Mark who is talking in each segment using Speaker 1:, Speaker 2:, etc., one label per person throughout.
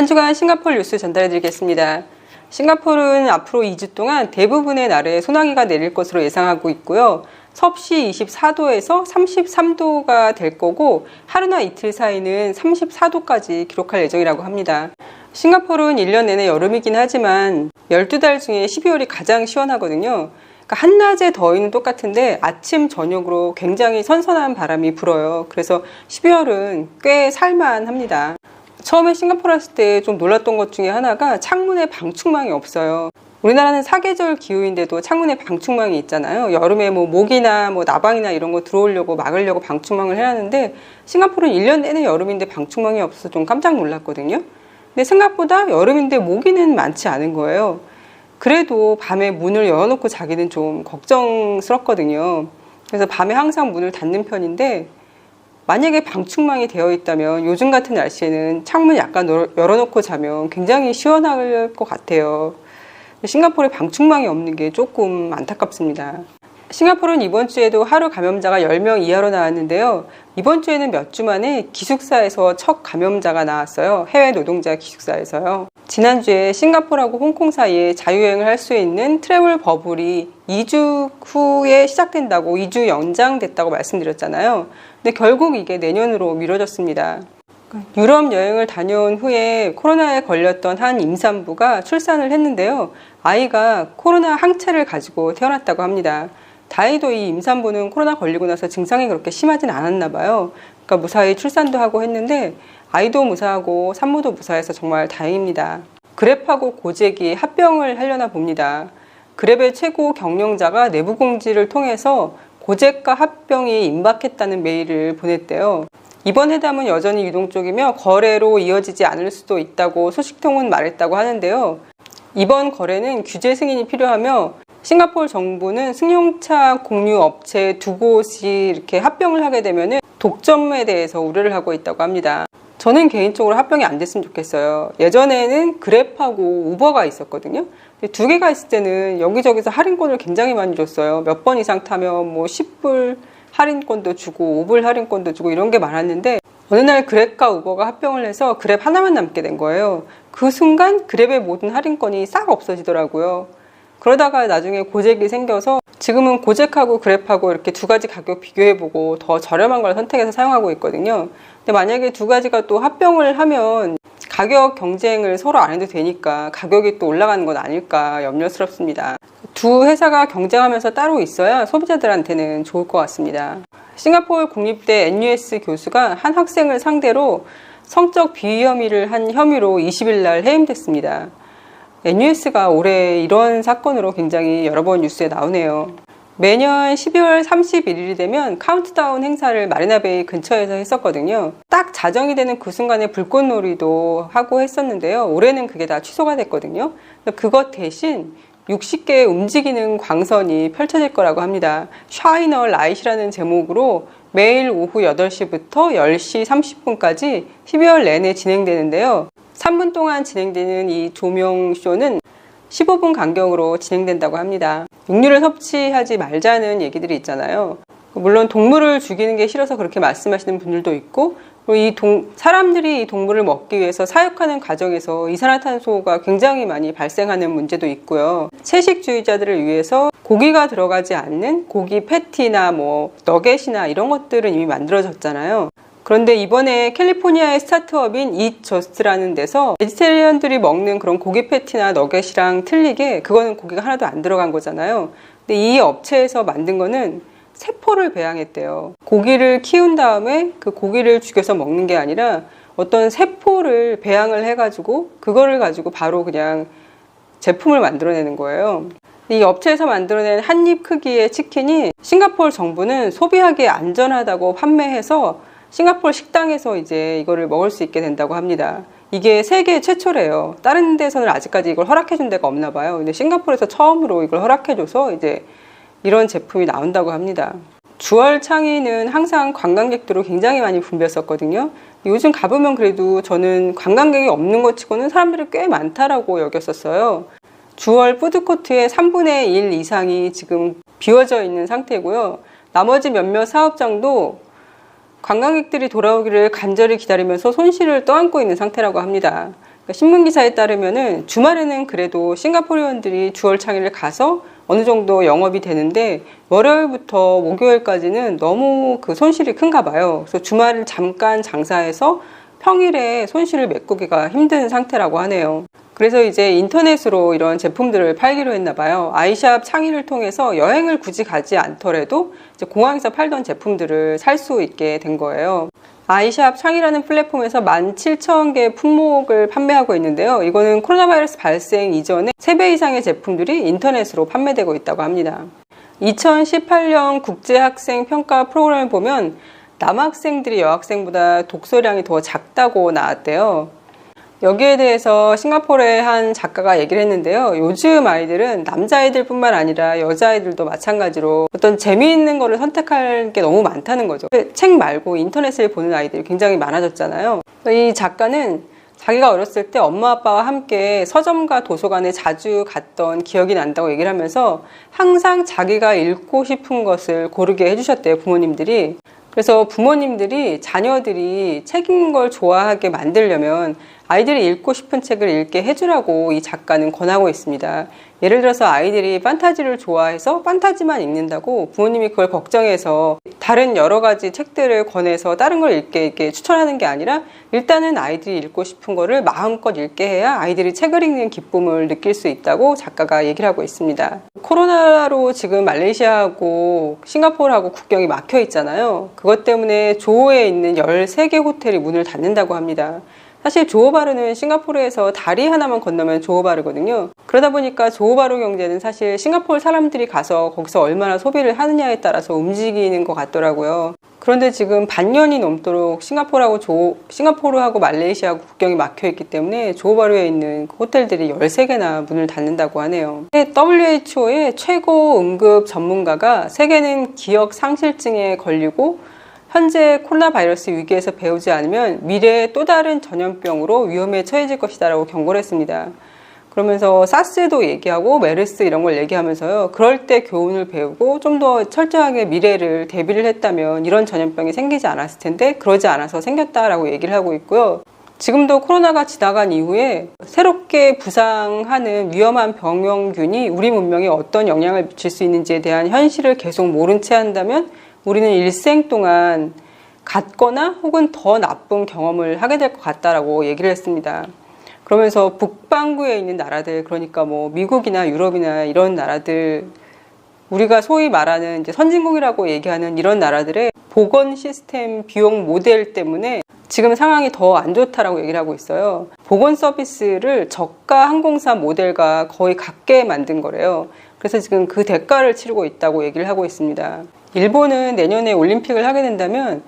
Speaker 1: 한 주간 싱가포르 뉴스 전달해 드리겠습니다. 싱가포르는 앞으로 2주 동안 대부분의 날에 소나기가 내릴 것으로 예상하고 있고요. 섭씨 24도에서 33도가 될 거고 하루나 이틀 사이는 34도까지 기록할 예정이라고 합니다. 싱가포르는 1년 내내 여름이긴 하지만 12달 중에 12월이 가장 시원하거든요. 그러니까 한낮의 더위는 똑같은데 아침, 저녁으로 굉장히 선선한 바람이 불어요. 그래서 12월은 꽤 살만합니다. 처음에 싱가포르 왔을 때 좀 놀랐던 것 중에 하나가 창문에 방충망이 없어요. 우리나라는 사계절 기후인데도 창문에 방충망이 있잖아요. 여름에 모기나 나방이나 이런 거 들어오려고 막으려고 방충망을 해놨는데 싱가포르는 1년 내내 여름인데 방충망이 없어서 좀 깜짝 놀랐거든요. 근데 생각보다 여름인데 모기는 많지 않은 거예요. 그래도 밤에 문을 열어놓고 자기는 좀 걱정스럽거든요. 그래서 밤에 항상 문을 닫는 편인데 만약에 방충망이 되어 있다면 요즘 같은 날씨에는 창문 약간 열어놓고 자면 굉장히 시원할 것 같아요. 싱가포르에 방충망이 없는 게 조금 안타깝습니다. 싱가포르는 이번 주에도 하루 감염자가 10명 이하로 나왔는데요. 이번 주에는 몇 주 만에 기숙사에서 첫 감염자가 나왔어요. 해외 노동자 기숙사에서요. 지난주에 싱가포르하고 홍콩 사이에 자유여행을 할 수 있는 트래블 버블이 2주 후에 시작된다고 2주 연장됐다고 말씀드렸잖아요. 근데 결국 이게 내년으로 미뤄졌습니다. 유럽 여행을 다녀온 후에 코로나에 걸렸던 한 임산부가 출산을 했는데요. 아이가 코로나 항체를 가지고 태어났다고 합니다. 다행히도 이 임산부는 코로나 걸리고 나서 증상이 그렇게 심하진 않았나 봐요. 그러니까 무사히 출산도 하고 했는데 아이도 무사하고 산모도 무사해서 정말 다행입니다. 그랩하고 고잭이 합병을 하려나 봅니다. 그랩의 최고 경영자가 내부 공지를 통해서 고잭과 합병이 임박했다는 메일을 보냈대요. 이번 회담은 여전히 유동적이며 거래로 이어지지 않을 수도 있다고 소식통은 말했다고 하는데요. 이번 거래는 규제 승인이 필요하며 싱가포르 정부는 승용차 공유 업체 두 곳이 이렇게 합병을 하게 되면 독점에 대해서 우려를 하고 있다고 합니다. 저는 개인적으로 합병이 안 됐으면 좋겠어요. 예전에는 그랩하고 우버가 있었거든요. 두 개가 있을 때는 여기저기서 할인권을 굉장히 많이 줬어요. 몇 번 이상 타면 10불 할인권도 주고 5불 할인권도 주고 이런 게 많았는데 어느 날 그랩과 우버가 합병을 해서 그랩 하나만 남게 된 거예요. 그 순간 그랩의 모든 할인권이 싹 없어지더라고요. 그러다가 나중에 고잭이 생겨서 지금은 고잭하고 그랩하고 이렇게 두 가지 가격 비교해보고 더 저렴한 걸 선택해서 사용하고 있거든요. 근데 만약에 두 가지가 또 합병을 하면 가격 경쟁을 서로 안 해도 되니까 가격이 또 올라가는 건 아닐까 염려스럽습니다. 두 회사가 경쟁하면서 따로 있어야 소비자들한테는 좋을 것 같습니다. 싱가포르 국립대 NUS 교수가 한 학생을 상대로 성적 비위 혐의를 한 혐의로 20일 날 해임됐습니다. NUS가 올해 이런 사건으로 굉장히 여러 번 뉴스에 나오네요. 매년 12월 31일이 되면 카운트다운 행사를 마리나베이 근처에서 했었거든요. 딱 자정이 되는 그 순간에 불꽃놀이도 하고 했었는데요. 올해는 그게 다 취소가 됐거든요. 그것 대신 60개의 움직이는 광선이 펼쳐질 거라고 합니다. Shine a Light이라는 제목으로 매일 오후 8시부터 10시 30분까지 12월 내내 진행되는데요. 3분 동안 진행되는 이 조명쇼는 15분 간격으로 진행된다고 합니다. 육류를 섭취하지 말자는 얘기들이 있잖아요. 물론 동물을 죽이는 게 싫어서 그렇게 말씀하시는 분들도 있고 사람들이 이 동물을 먹기 위해서 사육하는 과정에서 이산화탄소가 굉장히 많이 발생하는 문제도 있고요. 채식주의자들을 위해서 고기가 들어가지 않는 고기 패티나 너겟이나 이런 것들은 이미 만들어졌잖아요. 그런데 이번에 캘리포니아의 스타트업인 이저스트라는 데서 베지테리언들이 먹는 그런 고기 패티나 너겟이랑 틀리게 그거는 고기가 하나도 안 들어간 거잖아요. 근데 이 업체에서 만든 거는 세포를 배양했대요. 고기를 키운 다음에 그 고기를 죽여서 먹는 게 아니라 어떤 세포를 배양을 해가지고 그거를 가지고 바로 그냥 제품을 만들어내는 거예요. 이 업체에서 만들어낸 한 입 크기의 치킨이 싱가포르 정부는 소비하기에 안전하다고 판매해서 싱가포르 식당에서 이제 이거를 먹을 수 있게 된다고 합니다. 이게 세계 최초래요. 다른 데서는 아직까지 이걸 허락해준 데가 없나 봐요. 근데 싱가포르에서 처음으로 이걸 허락해줘서 이제 이런 제품이 나온다고 합니다. 주얼 창의는 항상 관광객들로 굉장히 많이 붐볐었거든요. 요즘 가보면 그래도 저는 관광객이 없는 것 치고는 사람들이 꽤 많다라고 여겼었어요. 주얼 푸드코트의 3분의 1 이상이 지금 비워져 있는 상태고요. 나머지 몇몇 사업장도 관광객들이 돌아오기를 간절히 기다리면서 손실을 떠안고 있는 상태라고 합니다. 신문 기사에 따르면은 주말에는 그래도 싱가포르인들이 주얼창의를 가서 어느 정도 영업이 되는데 월요일부터 목요일까지는 너무 그 손실이 큰가 봐요. 그래서 주말을 잠깐 장사해서 평일에 손실을 메꾸기가 힘든 상태라고 하네요. 그래서 이제 인터넷으로 이런 제품들을 팔기로 했나 봐요. 아이샵 창의를 통해서 여행을 굳이 가지 않더라도 이제 공항에서 팔던 제품들을 살 수 있게 된 거예요. 아이샵 창의라는 플랫폼에서 17,000개 품목을 판매하고 있는데요. 이거는 코로나 바이러스 발생 이전에 3배 이상의 제품들이 인터넷으로 판매되고 있다고 합니다. 2018년 국제학생 평가 프로그램을 보면 남학생들이 여학생보다 독서량이 더 작다고 나왔대요. 여기에 대해서 싱가포르의 한 작가가 얘기를 했는데요. 요즘 아이들은 남자아이들뿐만 아니라 여자아이들도 마찬가지로 어떤 재미있는 거를 선택할 게 너무 많다는 거죠. 책 말고 인터넷을 보는 아이들이 굉장히 많아졌잖아요. 이 작가는 자기가 어렸을 때 엄마 아빠와 함께 서점과 도서관에 자주 갔던 기억이 난다고 얘기를 하면서 항상 자기가 읽고 싶은 것을 고르게 해주셨대요, 부모님들이. 그래서 부모님들이 자녀들이 책 읽는 걸 좋아하게 만들려면 아이들이 읽고 싶은 책을 읽게 해주라고 이 작가는 권하고 있습니다. 예를 들어서 아이들이 판타지를 좋아해서 판타지만 읽는다고 부모님이 그걸 걱정해서 다른 여러 가지 책들을 권해서 다른 걸 읽게 이렇게 추천하는 게 아니라 일단은 아이들이 읽고 싶은 거를 마음껏 읽게 해야 아이들이 책을 읽는 기쁨을 느낄 수 있다고 작가가 얘기를 하고 있습니다. 코로나로 지금 말레이시아하고 싱가포르하고 국경이 막혀 있잖아요. 그것 때문에 조호에 있는 13개 호텔이 문을 닫는다고 합니다. 사실 조호바르는 싱가포르에서 다리 하나만 건너면 조호바르거든요. 그러다 보니까 조호바르 경제는 사실 싱가포르 사람들이 가서 거기서 얼마나 소비를 하느냐에 따라서 움직이는 것 같더라고요. 그런데 지금 반년이 넘도록 싱가포르하고 말레이시아하고 국경이 막혀 있기 때문에 조호바르에 있는 호텔들이 13개나 문을 닫는다고 하네요. WHO의 최고 응급 전문가가 세계는 기억 상실증에 걸리고 현재 코로나 바이러스 위기에서 배우지 않으면 미래의 또 다른 전염병으로 위험에 처해질 것이다 라고 경고를 했습니다. 그러면서 사스도 얘기하고 메르스 이런 걸 얘기하면서요. 그럴 때 교훈을 배우고 좀 더 철저하게 미래를 대비를 했다면 이런 전염병이 생기지 않았을 텐데 그러지 않아서 생겼다라고 얘기를 하고 있고요. 지금도 코로나가 지나간 이후에 새롭게 부상하는 위험한 병원균이 우리 문명에 어떤 영향을 미칠 수 있는지에 대한 현실을 계속 모른 채 한다면 우리는 일생 동안 같거나 혹은 더 나쁜 경험을 하게 될 것 같다라고 얘기를 했습니다. 그러면서 북반구에 있는 나라들, 그러니까 뭐 미국이나 유럽이나 이런 나라들, 우리가 소위 말하는 이제 선진국이라고 얘기하는 이런 나라들의 보건 시스템 비용 모델 때문에 지금 상황이 더 안 좋다라고 얘기를 하고 있어요. 보건 서비스를 저가 항공사 모델과 거의 같게 만든 거래요. 그래서 지금 그 대가를 치르고 있다고 얘기를 하고 있습니다. 일본은 내년에 올림픽을 하게 된다면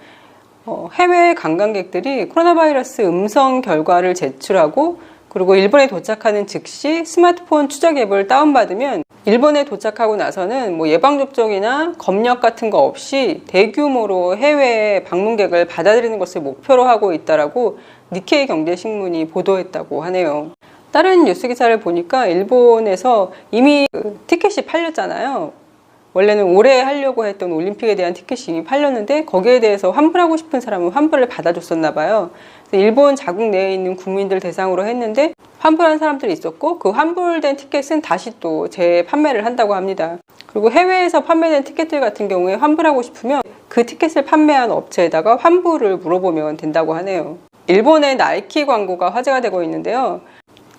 Speaker 1: 해외 관광객들이 코로나 바이러스 음성 결과를 제출하고 그리고 일본에 도착하는 즉시 스마트폰 추적 앱을 다운받으면 일본에 도착하고 나서는 뭐 예방접종이나 검역 같은 거 없이 대규모로 해외 방문객을 받아들이는 것을 목표로 하고 있다라고 니케이 경제신문이 보도했다고 하네요. 다른 뉴스 기사를 보니까 일본에서 이미 티켓이 팔렸잖아요. 원래는 올해 하려고 했던 올림픽에 대한 티켓이 이미 팔렸는데 거기에 대해서 환불하고 싶은 사람은 환불을 받아줬었나 봐요. 일본 자국 내에 있는 국민들 대상으로 했는데 환불한 사람들이 있었고 그 환불된 티켓은 다시 또 재판매를 한다고 합니다. 그리고 해외에서 판매된 티켓들 같은 경우에 환불하고 싶으면 그 티켓을 판매한 업체에다가 환불을 물어보면 된다고 하네요. 일본의 나이키 광고가 화제가 되고 있는데요.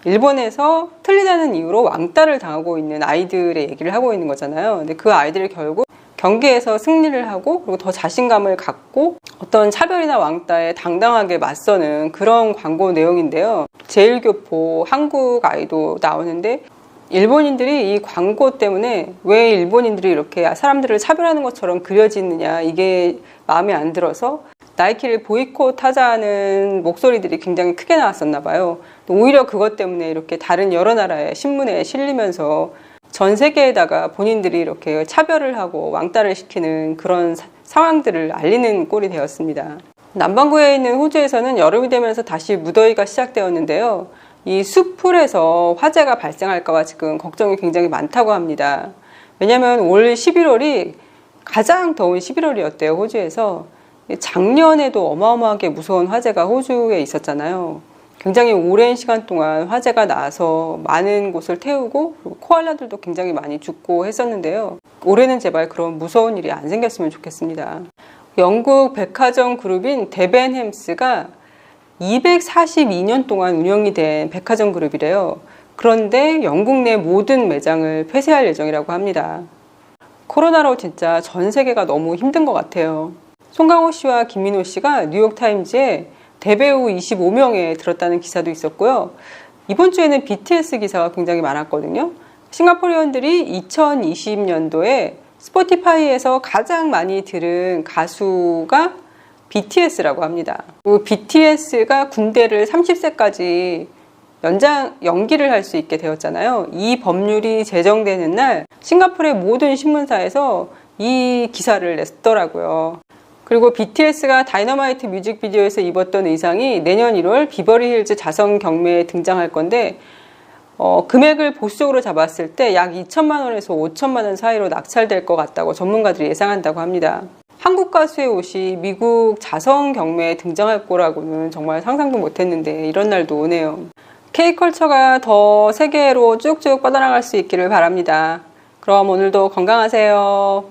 Speaker 1: 일본에서 틀리다는 이유로 왕따를 당하고 있는 아이들의 얘기를 하고 있는 거잖아요. 근데 그 아이들이 결국 경기에서 승리를 하고 그리고 더 자신감을 갖고 어떤 차별이나 왕따에 당당하게 맞서는 그런 광고 내용인데요. 제일교포 한국 아이도 나오는데 일본인들이 이 광고 때문에 왜 일본인들이 이렇게 사람들을 차별하는 것처럼 그려지느냐 이게 마음에 안 들어서 나이키를 보이콧하자는 목소리들이 굉장히 크게 나왔었나 봐요. 오히려 그것 때문에 이렇게 다른 여러 나라의 신문에 실리면서 전 세계에다가 본인들이 이렇게 차별을 하고 왕따를 시키는 그런 상황들을 알리는 꼴이 되었습니다. 남반구에 있는 호주에서는 여름이 되면서 다시 무더위가 시작되었는데요. 이 숲풀에서 화재가 발생할까봐 지금 걱정이 굉장히 많다고 합니다. 왜냐하면 올 11월이 가장 더운 11월이었대요, 호주에서. 작년에도 어마어마하게 무서운 화재가 호주에 있었잖아요. 굉장히 오랜 시간 동안 화재가 나서 많은 곳을 태우고 그리고 코알라들도 굉장히 많이 죽고 했었는데요. 올해는 제발 그런 무서운 일이 안 생겼으면 좋겠습니다. 영국 백화점 그룹인 데벤햄스가 242년 동안 운영이 된 백화점 그룹이래요. 그런데 영국 내 모든 매장을 폐쇄할 예정이라고 합니다. 코로나로 진짜 전 세계가 너무 힘든 것 같아요. 송강호 씨와 김민호 씨가 뉴욕타임즈에 대배우 25명에 들었다는 기사도 있었고요. 이번 주에는 BTS 기사가 굉장히 많았거든요. 싱가포르인들이 2020년도에 스포티파이에서 가장 많이 들은 가수가 BTS라고 합니다. BTS가 군대를 30세까지 연기를 할 수 있게 되었잖아요. 이 법률이 제정되는 날 싱가포르의 모든 신문사에서 이 기사를 냈더라고요. 그리고 BTS가 다이너마이트 뮤직비디오에서 입었던 의상이 내년 1월 비버리 힐즈 자선 경매에 등장할 건데 금액을 보수적으로 잡았을 때 약 2천만 원에서 5천만 원 사이로 낙찰될 것 같다고 전문가들이 예상한다고 합니다. 한국 가수의 옷이 미국 자선 경매에 등장할 거라고는 정말 상상도 못했는데 이런 날도 오네요. K컬처가 더 세계로 쭉쭉 뻗어나갈 수 있기를 바랍니다. 그럼 오늘도 건강하세요.